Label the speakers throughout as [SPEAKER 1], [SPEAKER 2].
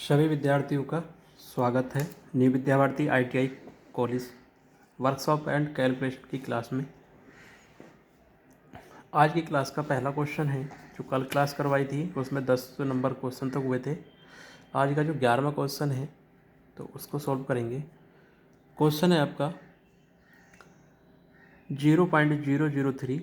[SPEAKER 1] सभी विद्यार्थियों का स्वागत है new Vidyavarthi ITI college workshop and calculation की क्लास में। आज की क्लास का पहला क्वेश्चन है, जो कल क्लास करवाई थी उसमें 10 नंबर क्वेश्चन तक हुए थे। आज का जो 11वां क्वेश्चन है तो उसको सॉल्व करेंगे। क्वेश्चन है आपका 0.003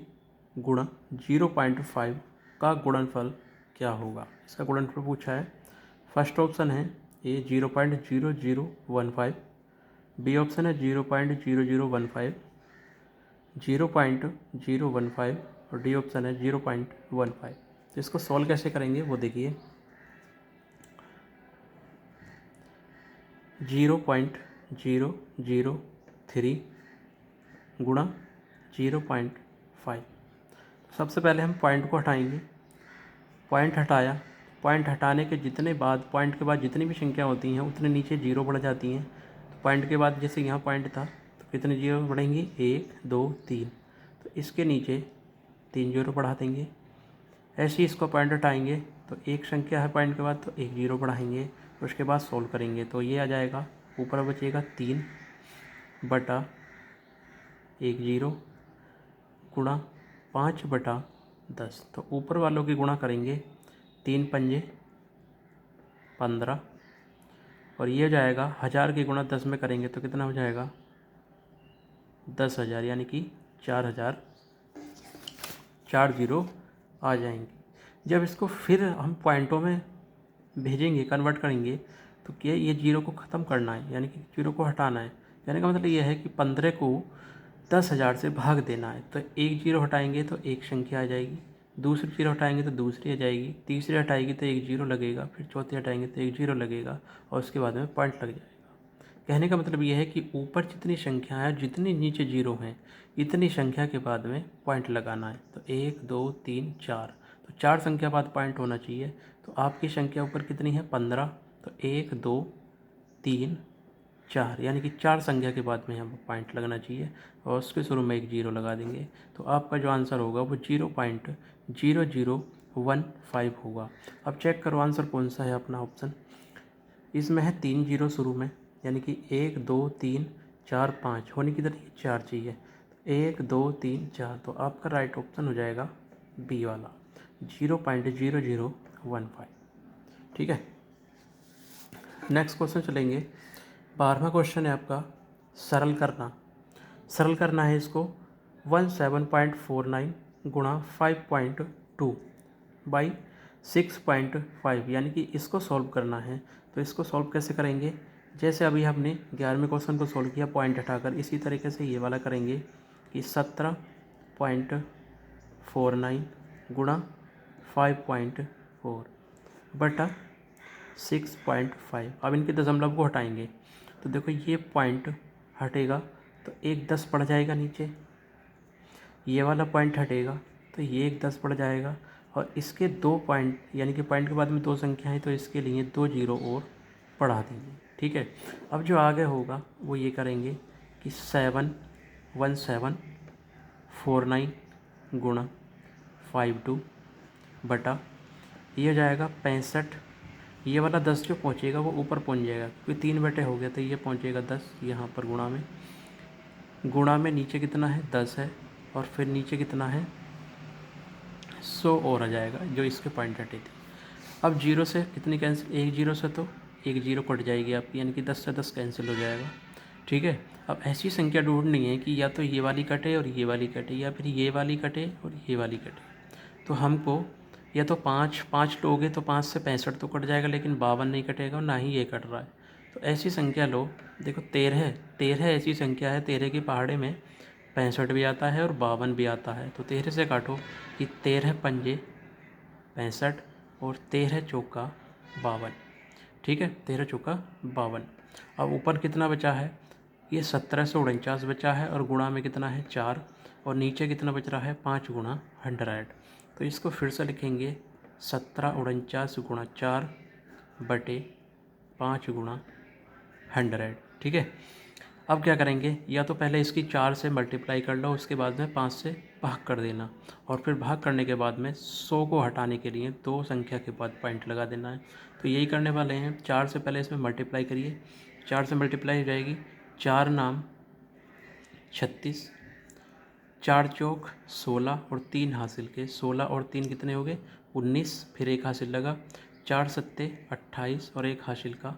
[SPEAKER 1] गुणा 0.5 का गुणनफल क्या होगा। इसका गुणनफल पूछा है। फर्स्ट ऑप्शन है ए 0.0015, बी ऑप्शन है 0.0015, 0.015 और डी ऑप्शन है 0.15। तो इसको सॉल्व कैसे करेंगे वो देखिए। 0.003 गुणा 0.5। सबसे पहले हम पॉइंट को हटाएंगे। पॉइंट हटाया, पॉइंट हटाने के जितने बाद पॉइंट के बाद जितनी भी संख्या होती हैं उतने नीचे जीरो बढ़ जाती हैं। तो पॉइंट के बाद जैसे यहाँ पॉइंट था तो कितने जीरो बढ़ेंगे, 1 2 3। तो इसके नीचे 3 जीरो बढ़ा देंगे। ऐसे ही इसको पॉइंट हटाएंगे तो एक संख्या है पॉइंट के बाद तो 1 जीरो बढ़ाएंगे। उसके बाद सोल्व करेंगे तो ये आ जाएगा, ऊपर बचेगा 3/1 गुणा 5/10। तो ऊपर वालों की गुणा करेंगे, 3 पंजे 15 और ये हो जाएगा 1000 की गुणा 10 में करेंगे तो कितना हो जाएगा, 10,000, यानी कि 4000, 4 जीरो आ जाएंगे। जब इसको फिर हम पॉइंटों में भेजेंगे, कन्वर्ट करेंगे तो क्या ये जीरो को ख़त्म करना है, यानी कि जीरो को हटाना है। यानी का मतलब यह है कि 15 को 10,000 से भाग देना है। तो एक जीरो हटाएंगे तो एक संख्या आ जाएगी, दूसरी जीरो हटाएंगे तो दूसरी आ जाएगी, तीसरी हटाएगी तो एक जीरो लगेगा, फिर चौथी हटाएंगे तो एक जीरो लगेगा और उसके बाद में पॉइंट लग जाएगा। कहने का मतलब यह है कि ऊपर जितनी संख्या है, जितनी नीचे जीरो हैं, इतनी संख्या के बाद में पॉइंट लगाना है। तो 1 2 3 4, तो 4 संख्या बाद पॉइंट होना चाहिए। तो आपकी संख्या ऊपर कितनी है, 15। तो 1 2 3 4, यानी कि 4 संख्या के बाद में यहाँ पॉइंट लगना चाहिए और उसके शुरू में एक जीरो लगा देंगे। तो आपका जो आंसर होगा वो 0.0015 होगा। अब चेक करो आंसर कौन सा है अपना ऑप्शन। इसमें है 3 जीरो शुरू में, यानी कि 1 2 3 4 5 होने की तरह 4 चाहिए। 1 2 3 4, तो आपका राइट ऑप्शन हो जाएगा बी वाला, 0.0015। ठीक है, नेक्स्ट क्वेश्चन चलेंगे। 12वां क्वेश्चन है आपका सरल करना। सरल करना है इसको 17.49 गुणा 5.2 बाई 6.5, यानी कि इसको सॉल्व करना है। तो इसको सॉल्व कैसे करेंगे, जैसे अभी हमने 11वें क्वेश्चन को सॉल्व किया पॉइंट हटाकर, इसी तरीके से ये वाला करेंगे कि 17.49 गुणा 5.4 बटा 6.5। अब इनके दशमलव को हटाएंगे तो देखो ये पॉइंट हटेगा तो एक 10 बढ़ जाएगा नीचे, ये वाला पॉइंट हटेगा तो ये एक 10 बढ़ जाएगा और इसके 2 पॉइंट, यानी कि पॉइंट के बाद में 2 संख्या है तो इसके लिए 2 जीरो और बढ़ा देंगे। ठीक है, अब जो आगे होगा वो ये करेंगे कि 71749 गुणा 52 बटा, ये हो जाएगा 65। ये वाला 10 जो पहुँचेगा वो ऊपर पहुँच जाएगा क्योंकि 3 बटे हो गया, तो ये पहुँचेगा 10 यहाँ पर गुणा में नीचे कितना है, 10 है और फिर नीचे कितना है, 100 और आ जाएगा जो इसके पॉइंट हटे थे। अब जीरो से कितनी कैंसिल, एक जीरो से तो एक जीरो कट जाएगी आपकी, यानी कि 10 से 10 कैंसिल हो जाएगा। ठीक है, अब ऐसी संख्या ढूंढनी है कि या तो ये वाली कटे और ये वाली कटे, या फिर ये वाली कटे और ये वाली कटे। तो हमको या तो 5 लोगे तो 5 से 65 तो कट जाएगा, लेकिन 52 नहीं कटेगा और ना ही ये कट रहा है। तो ऐसी संख्या लो, देखो 13 ऐसी संख्या है, 13 की पहाड़े में 65 भी आता है और 52 भी आता है। तो 13 से काटो कि 13 पंजे 65 और 13 चौका 52। ठीक है, 13 चौका 52। अब ऊपर कितना बचा है, ये 1749 बचा है और गुणा में कितना है 4, और नीचे कितना बच रहा है 5 गुणा 100। तो इसको फिर से लिखेंगे 1749 गुणा 4 बटे 5 गुणा 100। ठीक है, अब क्या करेंगे, या तो पहले इसकी 4 से मल्टीप्लाई कर लो, उसके बाद में 5 से भाग कर देना, और फिर भाग करने के बाद में 100 को हटाने के लिए 2 संख्या के बाद पॉइंट लगा देना है। तो यही करने वाले हैं। 4 से पहले इसमें मल्टीप्लाई करिए, 4 से मल्टीप्लाई हो जाएगी 4 नाम 36, 4 चौक 16 और 3 हासिल के, 16 और 3 कितने हो गए 19, फिर एक हासिल लगा, 4 सत्ते 28 और एक हासिल का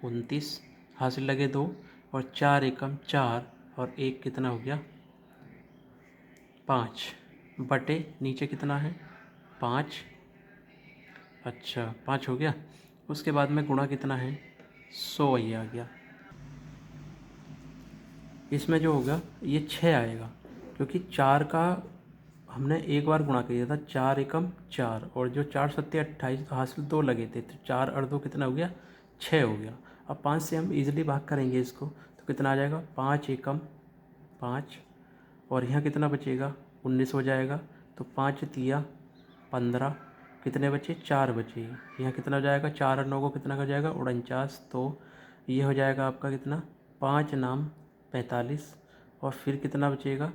[SPEAKER 1] 29, हासिल लगे 2, और 4 एकम 4 और एक कितना हो गया 5, बटे नीचे कितना है 5। अच्छा 5 हो गया। उसके बाद में गुणा कितना है 100, ये आ गया। इसमें जो होगा ये 6 आएगा, क्योंकि 4 का हमने एक बार गुणा किया था, 4 एकम 4, और जो 4 सत्ते 28 तो हासिल 2 लगे थे, तो 4 और 2 कितना हो गया 6 हो गया। अब 5 से हम इजीली भाग करेंगे इसको, तो कितना आ जाएगा 5 एकम 5, और यहाँ कितना बचेगा 19 हो जाएगा। तो 5 तिया 15, कितने बचे 4 बचे। यहाँ कितना हो जाएगा 4 और 9 को कितना हो जाएगा 49। तो ये हो जाएगा आपका कितना 5 नाम 45, और फिर कितना बचेगा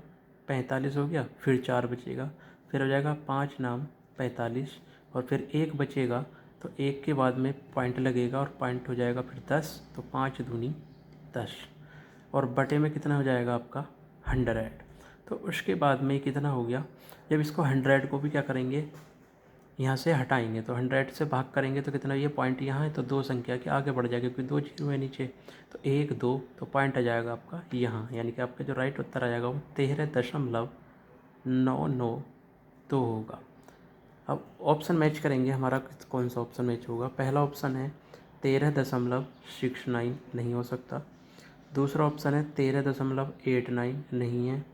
[SPEAKER 1] 45 हो गया, फिर 4 बचेगा, फिर हो जाएगा 5 नाम 45, और फिर 1 बचेगा, तो 1 के बाद में पॉइंट लगेगा और पॉइंट हो जाएगा फिर 10, तो 5 दूनी 10, और बटे में कितना हो जाएगा आपका 100। तो उसके बाद में कितना हो गया, जब इसको 100 को भी क्या करेंगे यहाँ से हटाएंगे, तो 100 से भाग करेंगे तो कितना, ये पॉइंट यहाँ है तो 2 संख्या के आगे बढ़ जाएगा, क्योंकि 2 जीरो है नीचे, तो 1 2, तो पॉइंट आ जाएगा आपका यहाँ, यानी कि आपका जो राइट उत्तर आ जाएगा वो 13.992 होगा। अब ऑप्शन मैच करेंगे, हमारा कौन सा ऑप्शन मैच होगा। पहला ऑप्शन है 13.69, नहीं हो सकता। दूसरा ऑप्शन है 13.89, नहीं है।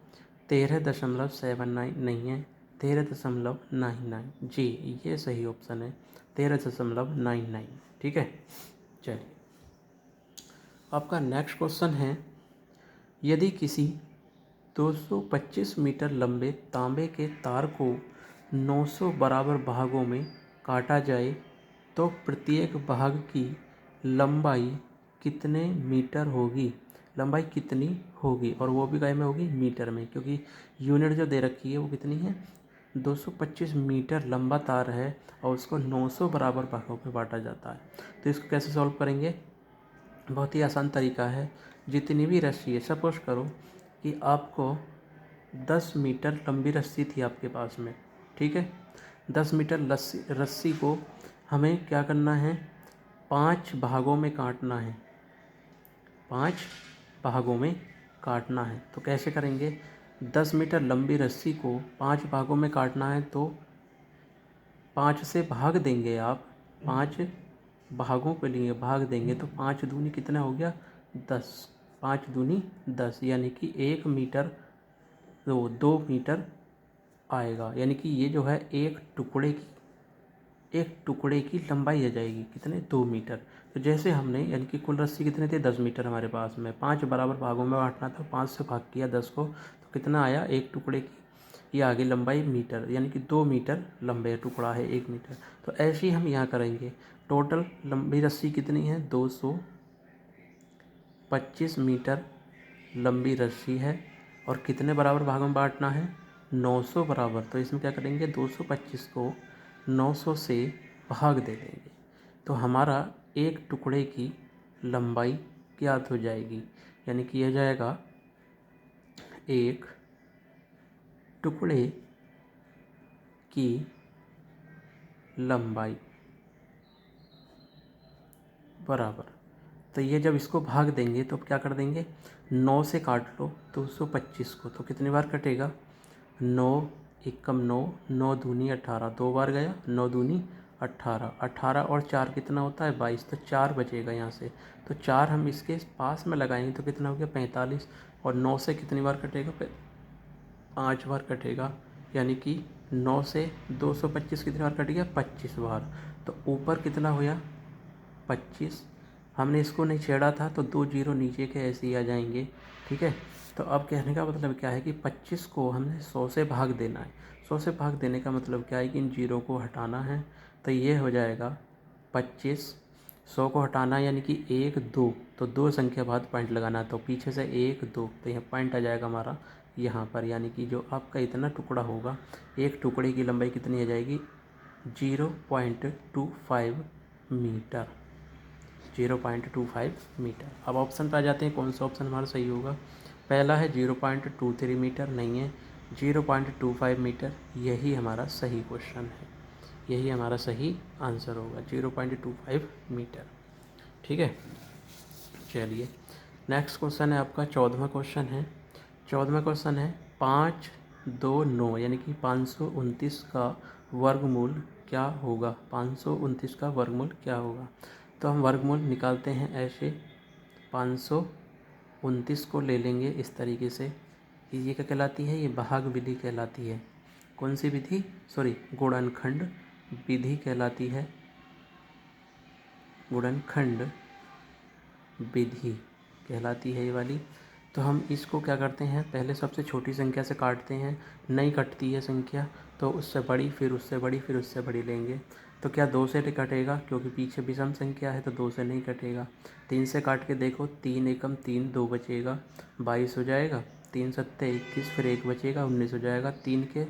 [SPEAKER 1] 13.79, नहीं है। 13.99, जी ये सही ऑप्शन है 13.99, ठीक है। चलिए, आपका नेक्स्ट क्वेश्चन है, यदि किसी 225 मीटर लंबे तांबे के तार को 900 बराबर भागों में काटा जाए तो प्रत्येक भाग की लंबाई कितने मीटर होगी, लंबाई कितनी होगी, और वो भी काय में होगी मीटर में, क्योंकि यूनिट जो दे रखी है वो कितनी है 225 मीटर लंबा तार है, और उसको 900 बराबर भागों में बांटा जाता है। तो इसको कैसे सॉल्व करेंगे, बहुत ही आसान तरीका है। जितनी भी रस्सी है, सपोज करो कि आपको 10 मीटर लंबी रस्सी थी आपके पास में, ठीक है। 10 मीटर रस्सी को हमें क्या करना है 5 भागों में काटना है, 5 भागों में काटना है। तो कैसे करेंगे, 10 मीटर लंबी रस्सी को 5 भागों में काटना है, तो 5 से भाग देंगे आप, 5 भागों के लिए भाग देंगे, तो 5 दूनी कितना हो गया 10, 5 दूनी 10, यानी कि 1 मीटर, 2 मीटर आएगा, यानी कि ये जो है एक टुकड़े की लंबाई आ जाएगी कितने 2 मीटर। तो जैसे हमने यानी कि कुल रस्सी कितने थे 10 मीटर हमारे पास में, 5 बराबर भागों में बांटना था, 5 से भाग किया 10 को, तो कितना आया एक टुकड़े की, ये आगे लंबाई मीटर, यानी कि 2 मीटर लंबे टुकड़ा है 1 मीटर। तो ऐसे ही हम यहाँ करेंगे। टोटल लंबी रस्सी कितनी है 225 मीटर लंबी रस्सी है, और कितने बराबर भागों में बांटना है 900 बराबर। तो इसमें क्या करेंगे 225 को 900 से भाग दे देंगे, तो हमारा एक टुकड़े की लंबाई ज्ञात हो जाएगी, यानी कि यह जाएगा एक टुकड़े की लंबाई बराबर। तो ये जब इसको भाग देंगे तो क्या कर देंगे 9 से काट लो 225 को, तो कितनी बार कटेगा 9 एकम 9, 9 दूनी 18, 2 बार गया, 9 दूनी 18, 18 और 4 कितना होता है 22, तो 4 बचेगा यहाँ से। तो 4 हम इसके पास में लगाएंगे तो कितना हो गया 45, और 9 से कितनी बार कटेगा 5 बार कटेगा, यानी कि 9 से 225 कितनी बार कट गया 25 बार। तो ऊपर कितना हुआ 25, हमने इसको नहीं छेड़ा था तो 2 जीरो नीचे के ऐसे ही आ जाएंगे, ठीक है। तो अब कहने का मतलब क्या है कि 25 को हमने 100 से भाग देना है। 100 से भाग देने का मतलब क्या है कि इन जीरो को हटाना है, तो ये हो जाएगा 25 100 को हटाना यानी कि 1 2, तो 2 संख्या बाद पॉइंट लगाना, तो पीछे से 1 2, तो यह पॉइंट आ जाएगा हमारा यहाँ पर, यानी कि जो आपका इतना टुकड़ा होगा, एक टुकड़े की लंबाई कितनी आ जाएगी 0.25 मीटर, 0.25 मीटर। अब ऑप्शन पर आ जाते हैं, कौन सा ऑप्शन हमारा सही होगा। पहला है 0.23 मीटर, नहीं है, 0.25 मीटर, यही हमारा सही क्वेश्चन है, यही हमारा सही आंसर होगा 0.25 मीटर। ठीक है, चलिए नेक्स्ट क्वेश्चन है आपका 14वां क्वेश्चन है। 14वां क्वेश्चन है 5 2 9 यानी कि 529 का वर्गमूल क्या होगा, 529 का वर्गमूल क्या होगा। तो हम वर्गमूल निकालते हैं ऐसे, 529 को ले लेंगे इस तरीके से, ये क्या कहलाती है, ये भाग विधि कहलाती है। कौन सी विधि, सॉरी गुणनखंड विधि कहलाती है, गुणनखंड विधि कहलाती है ये वाली। तो हम इसको क्या करते हैं, पहले सबसे छोटी संख्या से काटते हैं, नहीं कटती है संख्या तो उससे बड़ी, फिर उससे बड़ी, फिर उससे बड़ी लेंगे। तो क्या 2 से कटेगा, क्योंकि पीछे विषम संख्या है तो 2 से नहीं कटेगा। 3 से काट के देखो, 3 एकम 3, 2 बचेगा, 22 हो जाएगा। 3 सत्ते 21, फिर 1 बचेगा, 19 हो जाएगा। 3 के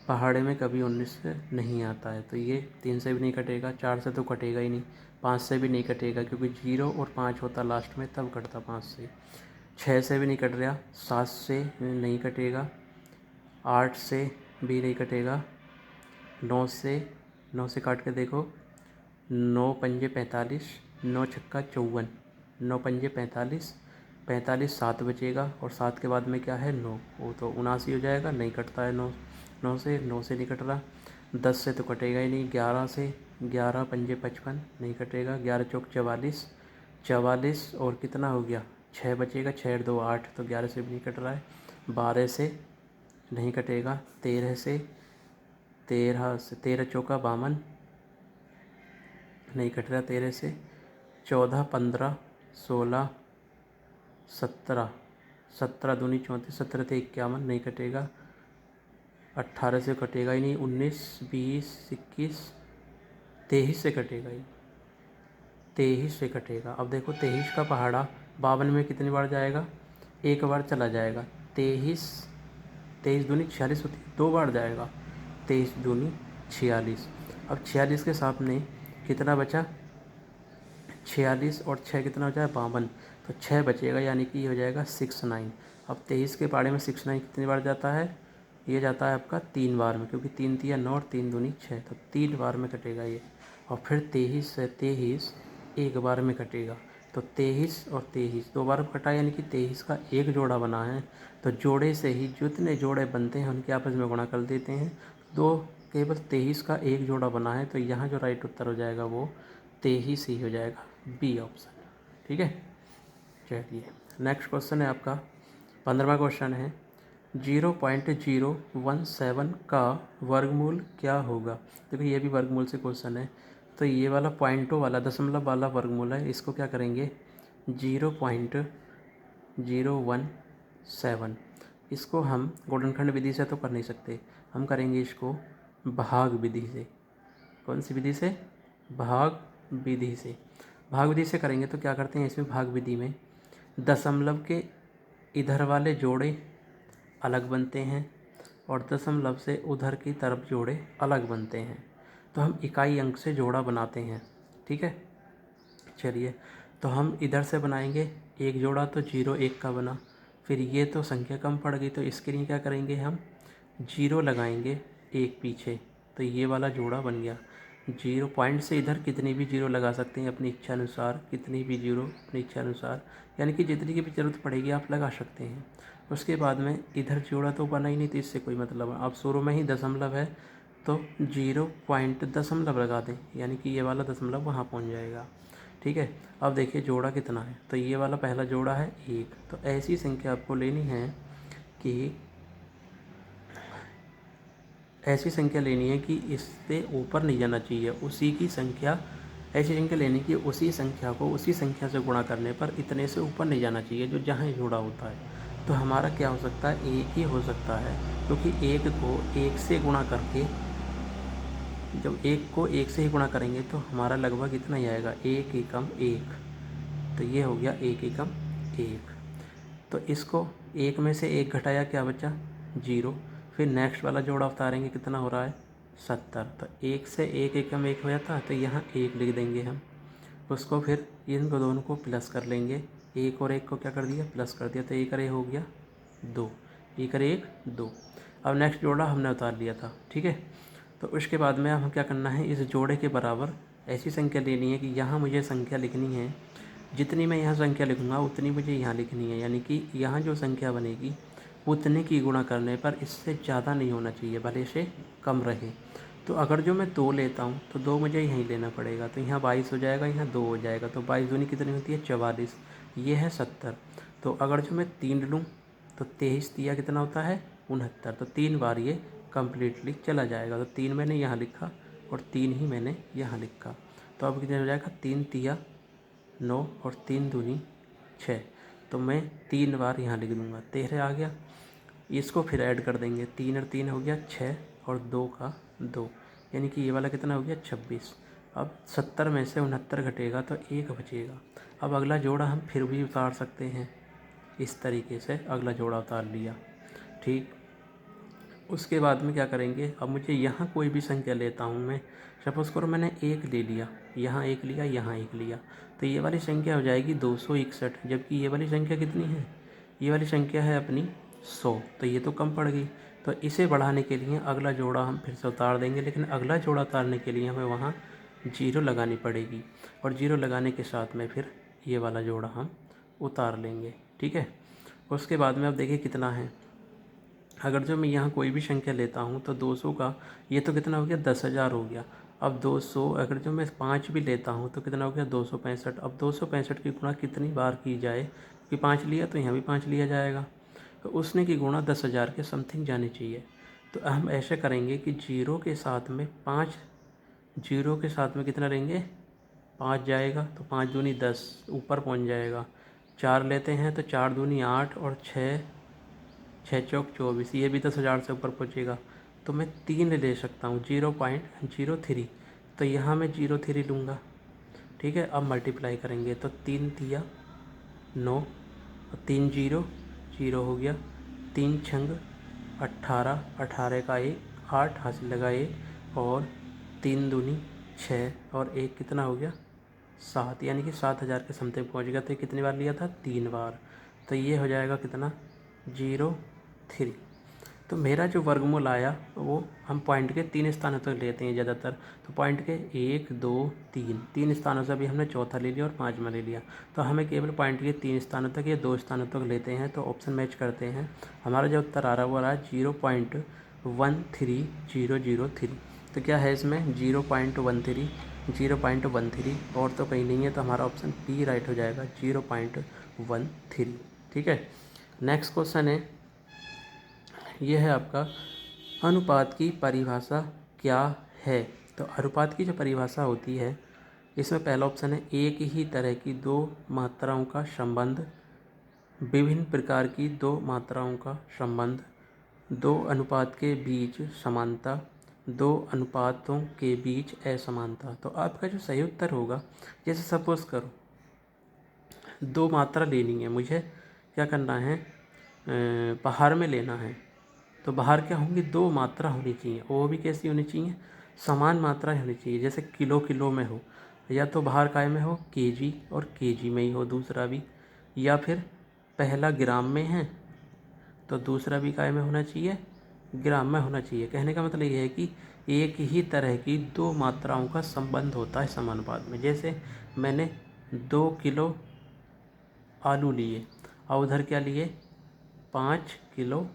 [SPEAKER 1] पहाड़े में कभी 19 से नहीं आता है, तो ये 3 से भी नहीं कटेगा। 4 से तो कटेगा ही नहीं, 5 से भी नहीं कटेगा, क्योंकि 0 और 5 होता लास्ट में, तब कटता 5 से। 6 से भी नहीं कट रहा, 7 से नहीं कटेगा, 8 से भी नहीं कटेगा, 9 से काट के देखो, 9 पंजे 45, 9 छक्का 54, 9 पंजे 45, 45 7 बचेगा, और 7 के बाद में क्या है 9, वो तो 79 हो जाएगा, नहीं कटता है 9 से नहीं कट रहा। 10 से तो कटेगा ही नहीं, 11 से, 11 पंजे 55 नहीं कटेगा, 11 चौक 44, 44 और कितना हो गया 6 बचेगा, 6 2 8, तो 11 से भी नहीं कट रहा है। 12 से नहीं कटेगा, 13 से, 13 चौका 52 नहीं कट रहा 13 से। 14 15 16 17, 17 दूनी 34, 17 से 51 नहीं कटेगा। 18 से कटेगा ही नहीं, 19 20 21, 23 से कटेगा ही, 23 से कटेगा। अब देखो 23 का पहाड़ा 52 में कितनी बार जाएगा, एक बार चला जाएगा। 23 दूनी 46 होती है, 2 बार जाएगा, 23 दूनी 46। अब 46 के सामने कितना बचा, 46 और 6 कितना हो जाए 52, तो 6 बचेगा, यानी कि ये हो जाएगा 69। अब 23 के पहाड़े में 69 कितनी बार जाता है, ये जाता है आपका 3 बार में, क्योंकि 3 तिया 9 और 3 दूनी 6, तो 3 बार में कटेगा ये। और फिर 23 से 23 एक बार में कटेगा, तो 23 और 23 2 बार कटा, यानी कि 23 का एक जोड़ा बना है, तो जोड़े से ही जितने जोड़े बनते हैं उनके आपस में गुणा कर देते हैं। दो केवल 23 का एक जोड़ा बना है, तो यहाँ जो राइट उत्तर हो जाएगा वो 23 ही हो जाएगा, बी ऑप्शन। ठीक है, चलिए नेक्स्ट क्वेश्चन है आपका 15वां क्वेश्चन है 0.017 का वर्गमूल क्या होगा। देखिए ये भी वर्गमूल से क्वेश्चन है, तो ये वाला पॉइंटों वाला दशमलव वाला वर्गमूल है, इसको क्या करेंगे 0.017, इसको हम गुणनखंड विधि से तो कर नहीं सकते, हम करेंगे इसको भाग विधि से। कौन सी विधि से, भाग विधि से। भाग विधि से करेंगे तो क्या करते हैं, इसमें भाग विधि में दशमलव के इधर वाले जोड़े अलग बनते हैं और दशमलव से उधर की तरफ जोड़े अलग बनते हैं, तो हम इकाई अंक से जोड़ा बनाते हैं। ठीक है, चलिए तो हम इधर से बनाएंगे एक जोड़ा, तो 0 1 का बना, फिर ये तो संख्या कम पड़ गई, तो इसके लिए क्या करेंगे हम 0 लगाएंगे एक पीछे, तो ये वाला जोड़ा बन गया। 0 पॉइंट से इधर कितनी भी 0 लगा सकते हैं अपनी इच्छा अनुसार, कितनी भी 0 अपनी इच्छा अनुसार, यानी कि जितनी की भी ज़रूरत पड़ेगी आप लगा सकते हैं। उसके बाद में इधर जोड़ा तो बना ही नहीं, तो इससे कोई मतलब है। अब शुरू में ही दशमलव है तो 0 पॉइंट दशमलव लगा दें, यानी कि ये वाला दशमलव वहाँ पहुँच जाएगा। ठीक है, अब देखिए जोड़ा कितना है, तो ये वाला पहला जोड़ा है 1, तो ऐसी संख्या आपको लेनी है कि ऐसी संख्या लेनी है कि इससे ऊपर नहीं जाना चाहिए, उसी की संख्या, ऐसी संख्या लेनी कि उसी संख्या को उसी संख्या से गुणा करने पर इतने से ऊपर नहीं जाना चाहिए जो जहाँ जोड़ा होता है। तो हमारा क्या हो सकता है, 1 ही हो सकता है, क्योंकि 1 को 1 से गुणा करके जब एक को एक से ही गुणा करेंगे तो हमारा लगभग इतना ही आएगा, एक एकम एक। तो ये हो गया एक एकम एक। तो इसको एक में से एक घटाया, क्या बचा? 0। फिर नेक्स्ट वाला जोड़ा उतारेंगे, कितना हो रहा है? 70। तो एक से एक एकम एक हो जाता, तो यहाँ एक लिख देंगे हम। उसको फिर इनको दोनों को प्लस कर लेंगे, एक और एक को क्या कर दिया? प्लस कर दिया। तो एक और एक हो गया 2, एक और एक 2। अब नेक्स्ट जोड़ा हमने उतार लिया था, ठीक है। तो उसके बाद में हम क्या करना है, इस जोड़े के बराबर ऐसी संख्या लेनी है कि यहाँ मुझे संख्या लिखनी है, जितनी मैं यहाँ संख्या लिखूँगा उतनी मुझे यहाँ लिखनी है। यानी कि यहाँ जो संख्या बनेगी उतने की गुणा करने पर इससे ज़्यादा नहीं होना चाहिए, भले से कम रहे। तो अगर जो मैं 2 लेता हूँ तो 2 मुझे यहीं लेना पड़ेगा, तो यहाँ 22 हो जाएगा, यहाँ 2 हो जाएगा। तो 22 दूनी कितनी होती है? 44। ये है 70। तो अगर जो मैं 3 लूँ तो 23 तिया कितना होता है? 69। तो 3 बार ये कम्प्लीटली चला जाएगा। तो 3 मैंने यहाँ लिखा और 3 ही मैंने यहाँ लिखा। तो अब कितना हो जाएगा? 3 तिया 9 और 3 दूनी 6। तो मैं 3 बार यहाँ लिख दूँगा, 13 आ गया। इसको फिर ऐड कर देंगे, 3 और 3 हो गया 6 और 2 का 2, यानी कि ये वाला कितना हो गया? 26। अब 70 में से 69 घटेगा तो 1 बचेगा। अब अगला जोड़ा हम फिर भी उतार सकते हैं, इस तरीके से अगला जोड़ा उतार लिया, ठीक। उसके बाद में क्या करेंगे, अब मुझे यहाँ कोई भी संख्या लेता हूँ मैं, सपोज़ करो मैंने 1 ले लिया, यहाँ 1 लिया, यहाँ 1 लिया, तो ये वाली संख्या हो जाएगी 261। जबकि ये वाली संख्या कितनी है? ये वाली संख्या है अपनी 100। तो ये तो कम पड़ गई। तो इसे बढ़ाने के लिए अगला जोड़ा हम फिर से उतार देंगे, लेकिन अगला जोड़ा उतारने के लिए हमें वहाँ 0 लगानी पड़ेगी, और 0 लगाने के साथ में फिर ये वाला जोड़ा हम उतार लेंगे, ठीक है। उसके बाद में अब देखिए कितना है। अगर जो मैं यहाँ कोई भी संख्या लेता हूँ तो 200 का ये तो कितना हो गया? 10,000 हो गया। अब 200 अगर जो मैं 5 भी लेता हूँ तो कितना हो गया? 265। अब 265 की गुणा कितनी बार की जाए, क्योंकि 5 लिया तो यहाँ भी 5 लिया जाएगा, तो उसने की गुणा 10,000 के समथिंग जानी चाहिए। तो हम ऐसे करेंगे कि 0 के साथ में 5, 0 के साथ में कितना लेंगे? 5 जाएगा, तो 5 दूनी 10 ऊपर पहुँच जाएगा। 4 लेते हैं तो 4 दूनी 8 और 6 चौक 24, ये भी 10,000 से ऊपर पहुँचेगा। तो मैं 3 ले सकता हूँ, 0.03। तो यहाँ मैं 0.3 लूँगा, ठीक है। अब मल्टीप्लाई करेंगे तो 3 तिया 9 और 3 0 0 हो गया, 3 छंग 18, 18 का 1 8 हासिल लगा 1, और 3 दूनी 6 और 1 कितना हो गया? 7, यानी कि 7,000 के समथिंग पहुँच गया। तो ये कितनी बार लिया था? 3 बार। तो ये हो जाएगा कितना? 0.3। तो मेरा जो वर्गमूल आया वो हम पॉइंट के 3 स्थानों तक लेते हैं ज़्यादातर। तो पॉइंट के 1 2 3 स्थानों से अभी हमने चौथा ले लिया और 5वां ले लिया। तो हमें केवल पॉइंट के 3 स्थानों तक या 2 स्थानों तक लेते हैं। तो ऑप्शन मैच करते हैं, हमारा जो उत्तर आ रहा है वो आ रहा है 0.13003। तो क्या है इसमें? 0.13, 0.13 और तो कहीं नहीं है, तो हमारा ऑप्शन पी राइट हो जाएगा, 0.13, ठीक है। नेक्स्ट क्वेश्चन है, ये है आपका अनुपात की परिभाषा क्या है। तो अनुपात की जो परिभाषा होती है, इसमें पहला ऑप्शन है एक ही तरह की दो मात्राओं का संबंध, विभिन्न प्रकार की दो मात्राओं का संबंध, दो अनुपात के बीच समानता, दो अनुपातों के बीच असमानता। तो आपका जो सही उत्तर होगा, जैसे सपोज करो 2 मात्रा लेनी है मुझे, क्या करना है, बाहर में लेना है। तो बाहर क्या होंगी? 2 मात्रा होनी चाहिए, वो भी कैसी होनी चाहिए? समान मात्रा होनी चाहिए। जैसे किलो किलो में हो, या तो बाहर काय में हो केजी और केजी में ही हो दूसरा भी, या फिर पहला ग्राम में है तो दूसरा भी काय में होना चाहिए? ग्राम में होना चाहिए। कहने का मतलब ये है कि एक ही तरह की 2 मात्राओं का संबंध होता है समानुपात में। जैसे मैंने 2 किलो आलू लिए और उधर क्या लिए? 5 किलो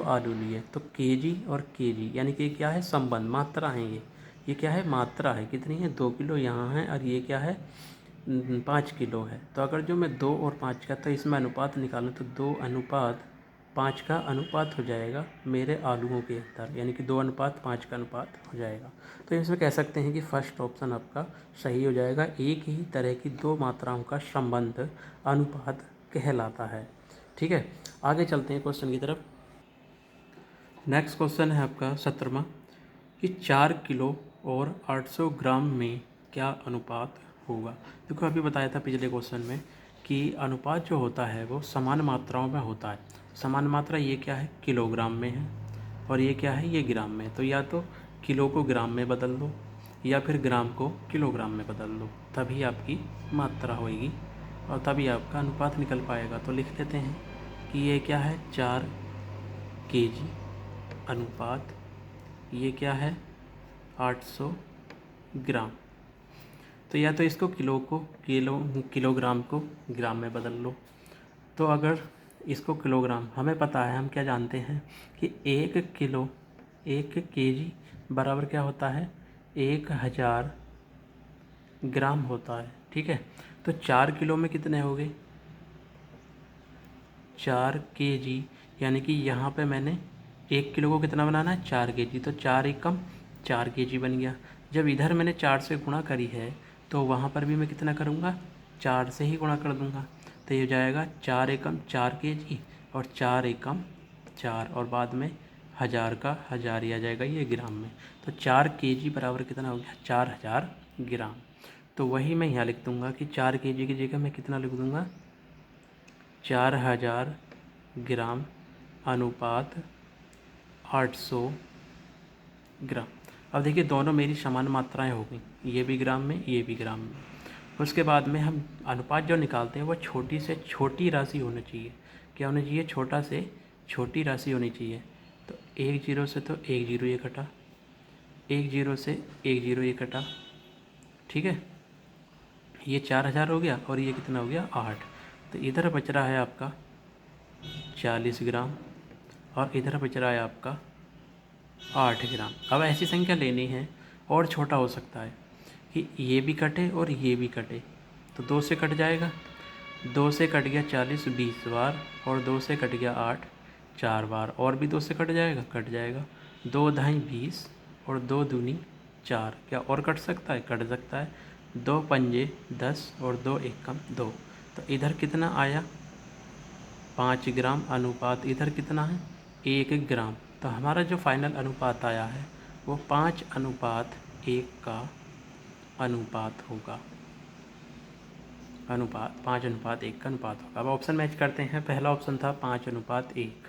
[SPEAKER 1] आलू लिए। तो केजी और केजी यानी कि क्या है? संबंध, मात्रा है ये क्या है? मात्रा है। कितनी है? 2 किलो यहाँ है और ये क्या है? 5 किलो है। तो अगर जो मैं 2 और 5 का, तो इसमें अनुपात निकालूँ तो 2 अनुपात 5 का अनुपात हो जाएगा मेरे आलूओं के अंदर, यानी कि 2 अनुपात 5 का अनुपात हो जाएगा। तो इसमें कह सकते हैं कि फर्स्ट ऑप्शन आपका सही हो जाएगा, एक ही तरह की 2 मात्राओं का संबंध अनुपात कहलाता है, ठीक है। आगे चलते हैं क्वेश्चन की तरफ। नेक्स्ट क्वेश्चन है आपका 17वां, कि 4 किलो और 800 ग्राम में क्या अनुपात होगा। देखो अभी बताया था पिछले क्वेश्चन में कि अनुपात जो होता है वो समान मात्राओं में होता है। समान मात्रा ये क्या है, किलोग्राम में है, और ये क्या है, ये ग्राम में। तो या तो किलो को ग्राम में बदल दो या फिर ग्राम को किलोग्राम में बदल दो, तभी आपकी मात्रा होएगी और तभी आपका अनुपात निकल पाएगा। तो लिख लेते हैं कि ये क्या है, 4 केजी अनुपात ये क्या है, 800 ग्राम। तो या तो इसको किलोग्राम को ग्राम में बदल लो। तो अगर इसको किलोग्राम, हमें पता है, हम क्या जानते हैं कि 1 केजी बराबर क्या होता है, 1000 ग्राम होता है। ठीक है, तो 4 किलो में कितने हो गए, 4 केजी, यानी कि यहाँ पे मैंने 1 किलो को कितना बनाना है, 4 केजी, तो 4 एकम 4 केजी बन गया। जब इधर मैंने 4 से गुणा करी है तो वहाँ पर भी मैं कितना करूँगा, 4 से ही गुणा कर दूँगा। तो ये हो जाएगा 4 एकम 4 केजी और 4 एकम 4, और बाद में 1000 का 1000 ही आ जाएगा ये ग्राम में। तो 4 केजी बराबर कितना हो गया, 4000 ग्राम। तो वही मैं यहाँ लिख दूँगा कि 4 केजी की जगह मैं कितना लिख दूँगा, 4000 ग्राम अनुपात 800 ग्राम। अब देखिए दोनों मेरी समान मात्राएं हो गई, ये भी ग्राम में, ये भी ग्राम में। उसके बाद में हम अनुपात जो निकालते हैं वो छोटी से छोटी राशि होनी चाहिए। क्या होनी चाहिए, छोटा से छोटी राशि होनी चाहिए। तो 1 जीरो से तो 1 जीरो ये कटा, 1 जीरो से 1 जीरो ये कटा। ठीक है, ये 4000 हो गया और ये कितना हो गया, 8। तो इधर बच रहा है आपका 40 ग्राम और इधर बच रहा है आपका 8 ग्राम। अब ऐसी संख्या लेनी है, और छोटा हो सकता है कि ये भी कटे और ये भी कटे। तो 2 से कट जाएगा, 2 से कट गया 40 20 बार, और 2 से कट गया 8 4 बार, और भी 2 से कट जाएगा, कट जाएगा। 2 ढाई 20 और 2 दूनी 4। क्या और कट सकता है, कट सकता है। 2 पंजे 10 और 2 एकम 2। तो इधर कितना आया, 5 ग्राम अनुपात, इधर कितना है, 1 ग्राम। तो हमारा जो फाइनल अनुपात आया है वो 5:1 का अनुपात होगा। अनुपात 5:1 का अनुपात होगा। अब ऑप्शन मैच करते हैं। पहला ऑप्शन था 5:1,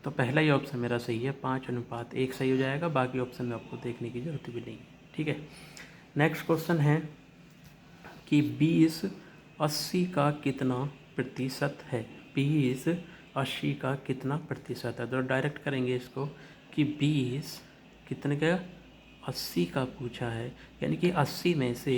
[SPEAKER 1] तो पहला ही ऑप्शन मेरा सही है, 5:1 सही हो जाएगा। बाकी ऑप्शन में आपको देखने की ज़रूरत भी नहीं है। ठीक है, नेक्स्ट क्वेश्चन है कि 20 80 का कितना प्रतिशत है। 20 80 का कितना प्रतिशत है। तो डायरेक्ट करेंगे इसको कि 20 कितने का, 80 का पूछा है, यानी कि 80 में से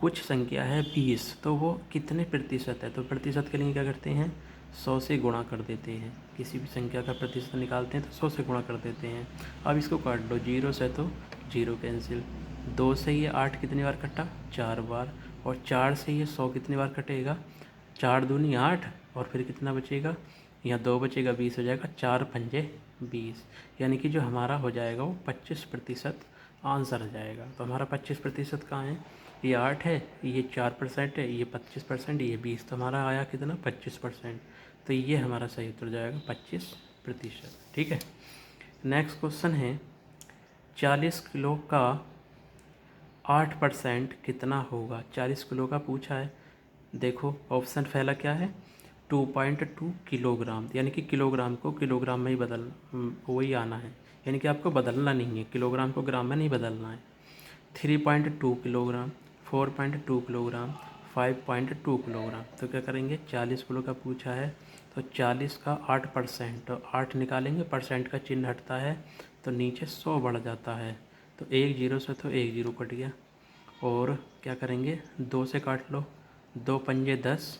[SPEAKER 1] कुछ संख्या है 20, तो वो कितने प्रतिशत है। तो प्रतिशत के लिए क्या करते हैं, 100 से गुणा कर देते हैं। किसी भी संख्या का प्रतिशत निकालते हैं तो 100 से गुणा कर देते हैं। अब इसको काट दो, 0 से तो 0 कैंसिल, 2 से ये 8 कितनी बार कटा, 4 बार, और 4 से ये 100 कितनी बार कटेगा, 4 दूनी 8, और फिर कितना बचेगा, यहाँ 2 बचेगा, 20 हो जाएगा, 4 पंजे 20, यानी कि जो हमारा हो जाएगा वो 25% आंसर आ जाएगा। तो हमारा 25% कहाँ है, ये 8 है, ये 4% है, ये 25%, ये 20, तो हमारा आया कितना, 25%। तो ये हमारा सही उत्तर जाएगा 25%। ठीक है, नेक्स्ट क्वेश्चन है 40 किलो का 8% कितना होगा। 40 किलो का पूछा है। देखो ऑप्शन पहला क्या है, 2.2 किलोग्राम, यानी कि किलोग्राम को किलोग्राम में ही वही आना है, यानी कि आपको बदलना नहीं है, किलोग्राम को ग्राम में नहीं बदलना है। 3.2 किलोग्राम, 4.2 किलोग्राम, 5.2 किलोग्राम। तो क्या करेंगे, 40 किलो का पूछा है तो 40 का 8%, तो 8 निकालेंगे, परसेंट का चिन्ह हटता है तो नीचे 100 बढ़ जाता है। तो 1 जीरो से तो 1 जीरो कट गया, और क्या करेंगे, 2 से काट लो, 2 पंजे 10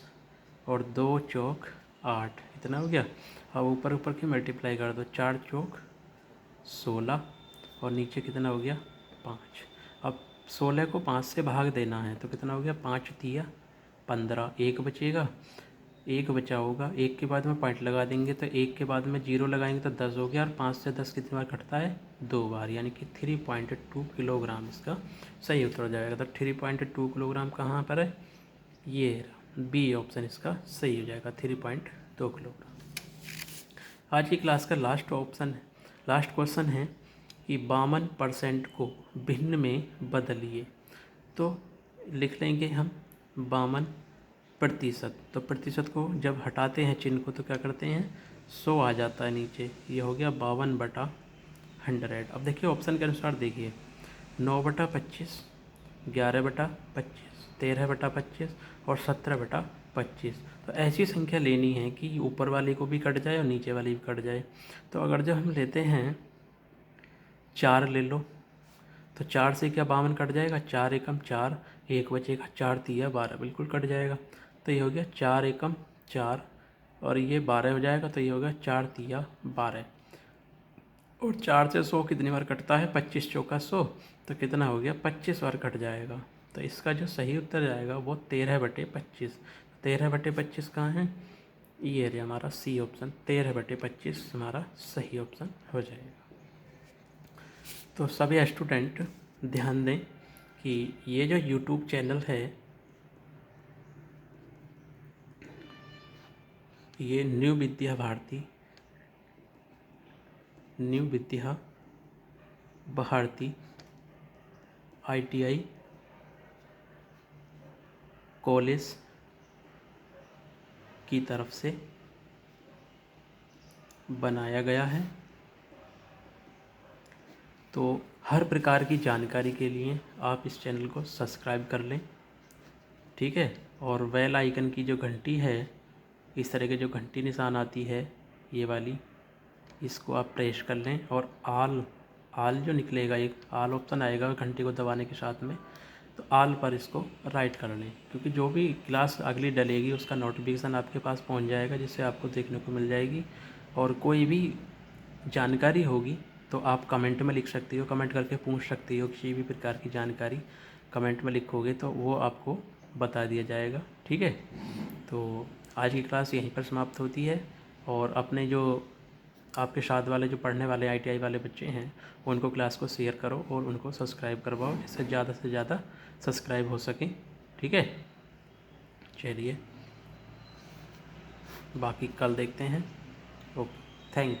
[SPEAKER 1] और 2 चौक 8, इतना हो गया। अब ऊपर ऊपर की मल्टीप्लाई कर दो, 4 चौक 16 और नीचे कितना हो गया, 5। अब 16 को 5 से भाग देना है तो कितना हो गया, 5 तिया 15, 1 बचेगा, 1 बचा होगा, 1 के बाद में पॉइंट लगा देंगे, तो 1 के बाद में 0 लगाएंगे तो 10 हो गया, और 5 से 10 कितनी बार कटता है, 2 बार, यानी कि 3.2 किलोग्राम इसका सही उत्तर हो जाएगा। तो 3.2 किलोग्राम कहाँ पर है, ये बी ऑप्शन इसका सही हो जाएगा, 3.2 किलोग्राम। आज की क्लास का लास्ट क्वेश्चन है कि 52% को भिन्न में बदलिए। तो लिख लेंगे हम 52%। तो प्रतिशत को जब हटाते हैं चिन्ह को तो क्या करते हैं, 100 आ जाता है नीचे। ये हो गया 52/100। अब देखिए ऑप्शन के अनुसार देखिए 9/25, 11/25, 13/25 और 17/25। तो ऐसी संख्या लेनी है कि ऊपर वाली को भी कट जाए और नीचे वाली भी कट जाए। तो अगर जब हम लेते हैं 4 ले लो, तो 4 से क्या 52 कट जाएगा, 4 एकम 4, 1 बचेगा, 4 तिया 12, बिल्कुल कट जाएगा। तो ये हो गया 4 एकम 4 और ये 12 हो जाएगा। तो ये हो गया 4 तिया 12। और 4 से 100 कितनी बार कटता है, 25 चौका 100। तो कितना हो गया, 25 बार कट जाएगा। तो इसका जो सही उत्तर जाएगा वो 13/25। 13/25 कहाँ है, ये एरिया हमारा सी ऑप्शन, 13/25 हमारा सही ऑप्शन हो जाएगा। तो सभी स्टूडेंट ध्यान दें कि ये जो यूट्यूब चैनल है ये new Vidya Bharati ITI college की तरफ से बनाया गया है। तो हर प्रकार की जानकारी के लिए आप इस चैनल को सब्सक्राइब कर लें, ठीक है। और बेल आइकन की जो घंटी है, इस तरह के जो घंटी निशान आती है ये वाली, इसको आप प्रेस कर लें। और आल जो निकलेगा, एक आल ऑप्शन आएगा घंटी को दबाने के साथ में, तो आल पर इसको राइट कर लें, क्योंकि जो भी क्लास अगली डलेगी उसका नोटिफिकेशन आपके पास पहुंच जाएगा, जिससे आपको देखने को मिल जाएगी। और कोई भी जानकारी होगी तो आप कमेंट में लिख सकती हो, कमेंट करके पूछ सकती हो। किसी भी प्रकार की जानकारी कमेंट में लिखोगे तो वो आपको बता दिया जाएगा, ठीक है। तो आज की क्लास यहीं पर समाप्त होती है। और अपने जो आपके साथ वाले जो पढ़ने वाले ITI वाले बच्चे हैं उनको क्लास को शेयर करो और उनको सब्सक्राइब करवाओ, जिससे ज़्यादा से ज़्यादा सब्सक्राइब हो सकें, ठीक है। चलिए बाकी कल देखते हैं। Okay, thank you.